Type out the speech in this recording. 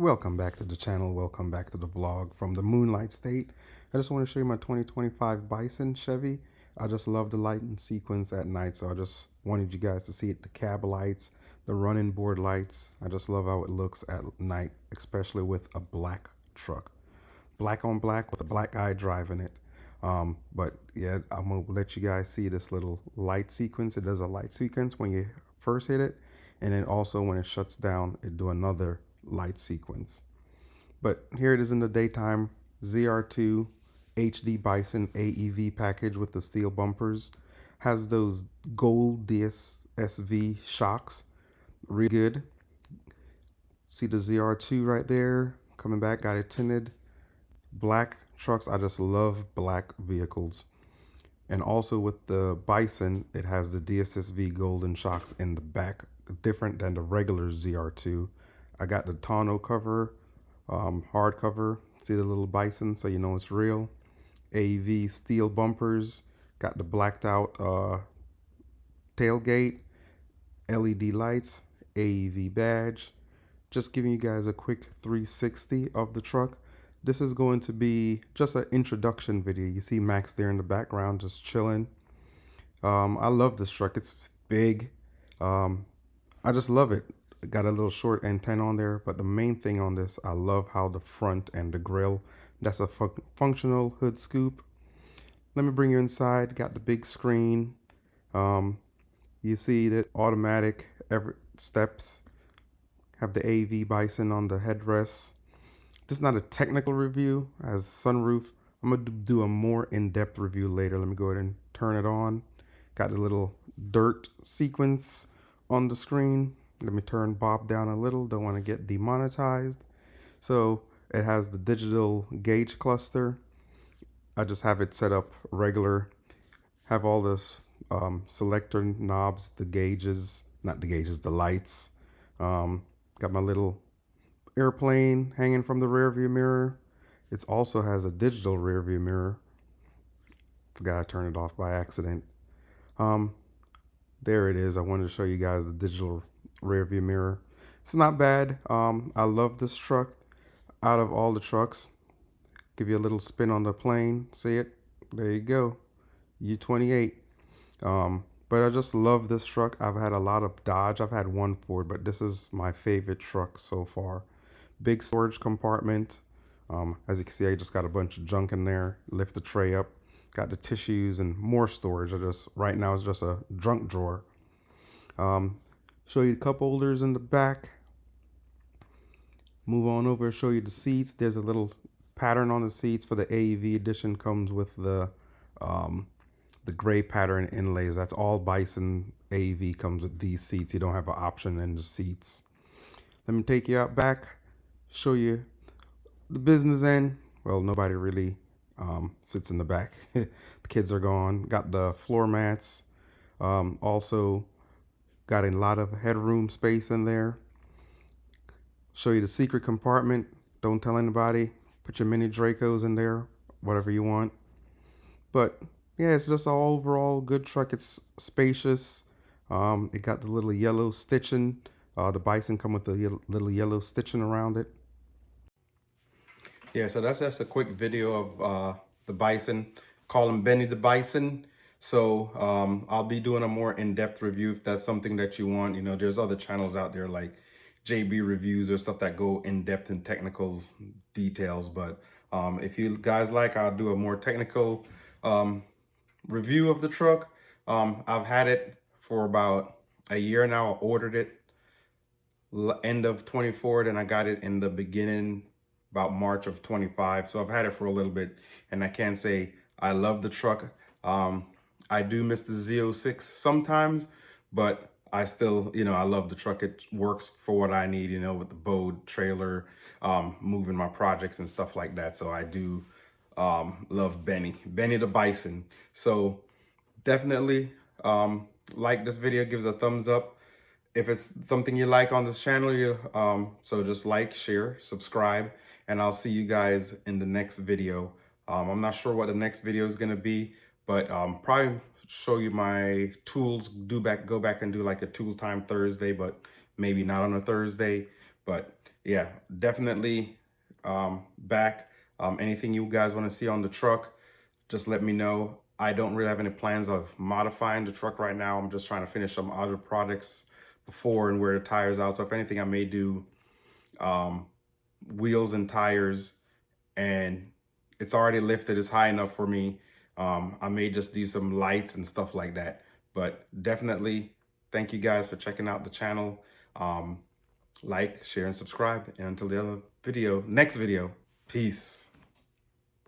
Welcome back to the channel. Welcome back to the vlog from the Moonlight State. I just want to show you my 2025 Bison Chevy. I just love the lighting sequence at night, so I just wanted you guys to see it. The cab lights, the running board lights. I just love how it looks at night, especially with a black truck. Black on black with a black guy driving it. But yeah, I'm gonna let you guys see this little light sequence. It does a light sequence when you first hit it, and then also when it shuts down, it do another light sequence. But here it is in the daytime. ZR2 HD Bison AEV package with the steel bumpers. Has those gold DSSV shocks. Really good. See the ZR2 right there coming back, got it tinted. Black trucks, I just love black vehicles. And also with the Bison, it has the DSSV golden shocks in the back, different than the regular ZR2. I got the tonneau cover, hard cover. See the little Bison, so you know it's real. AEV steel bumpers. Got the blacked out tailgate, LED lights, AEV badge. Just giving you guys a quick 360 of the truck. This is going to be just an introduction video. You see Max there in the background just chilling. I love this truck. It's big. I just love it. Got a little short antenna on there, but the main thing on this, I love how the front and the grill, that's a functional hood scoop. Let me bring you inside. Got the big screen. You see that automatic steps. Have the AEV Bison on the headrest. This is not a technical review as sunroof. I'm gonna do a more in-depth review later. Let me go ahead and turn it on. Got the little dirt sequence on the screen. Let me turn Bob down a little. Don't want to get demonetized. So it has the digital gauge cluster. I just have it set up regular. Have all the selector knobs, the gauges, not the gauges, the lights. Got my little airplane hanging from the rear view mirror. It also has a digital rear view mirror. Forgot I turned it off by accident. There it is. I wanted to show you guys the digital rear view mirror. It's not bad. I love this truck. Out of all the trucks, give you a little spin on the plane. See it? There you go. U28. But I just love this truck. I've had a lot of Dodge. I've had one Ford, but this is my favorite truck so far. Big storage compartment. As you can see, I just got a bunch of junk in there. Lift the tray up. Got the tissues and more storage. Right now it's just a junk drawer. Show you the cup holders in the back. Move on over, show you the seats. There's a little pattern on the seats for the AEV edition. Comes with the gray pattern inlays. That's all Bison AEV comes with these seats. You don't have an option in the seats. Let me take you out back, show you the business end. Well, nobody really sits in the back. The kids are gone. Got the floor mats. Also got a lot of headroom space in there. Show you the secret compartment. Don't tell anybody. Put your mini Dracos in there, whatever you want. But yeah, it's just an overall good truck. It's spacious. It got the little yellow stitching. The Bison come with the little yellow stitching around it. Yeah, so that's just a quick video of the Bison. Call him Benny the Bison. So I'll be doing a more in-depth review if that's something that you want. You know, there's other channels out there like JB reviews or stuff that go in-depth in technical details. But if you guys like, I'll do a more technical review of the truck. I've had it for about a year now. I ordered it end of 24, then I got it in the beginning about March of 25. So I've had it for a little bit, and I can say I love the truck. I do miss the Z06 sometimes, but I still, you know, I love the truck. It works for what I need, you know, with the boat trailer, moving my projects and stuff like that. So I do love Benny the Bison. So definitely like this video, gives a thumbs up. If it's something you like on this channel, so just like, share, subscribe, and I'll see you guys in the next video. I'm not sure what the next video is gonna be, but probably show you my tools. Go back and do like a tool time Thursday, but maybe not on a Thursday. But yeah, definitely back. Anything you guys want to see on the truck, just let me know. I don't really have any plans of modifying the truck right now. I'm just trying to finish some other products before and wear the tires out. So if anything, I may do wheels and tires, and it's already lifted. It's high enough for me. I may just do some lights and stuff like that. But definitely thank you guys for checking out the channel. Like, share, and subscribe. And until the other video, next video, peace.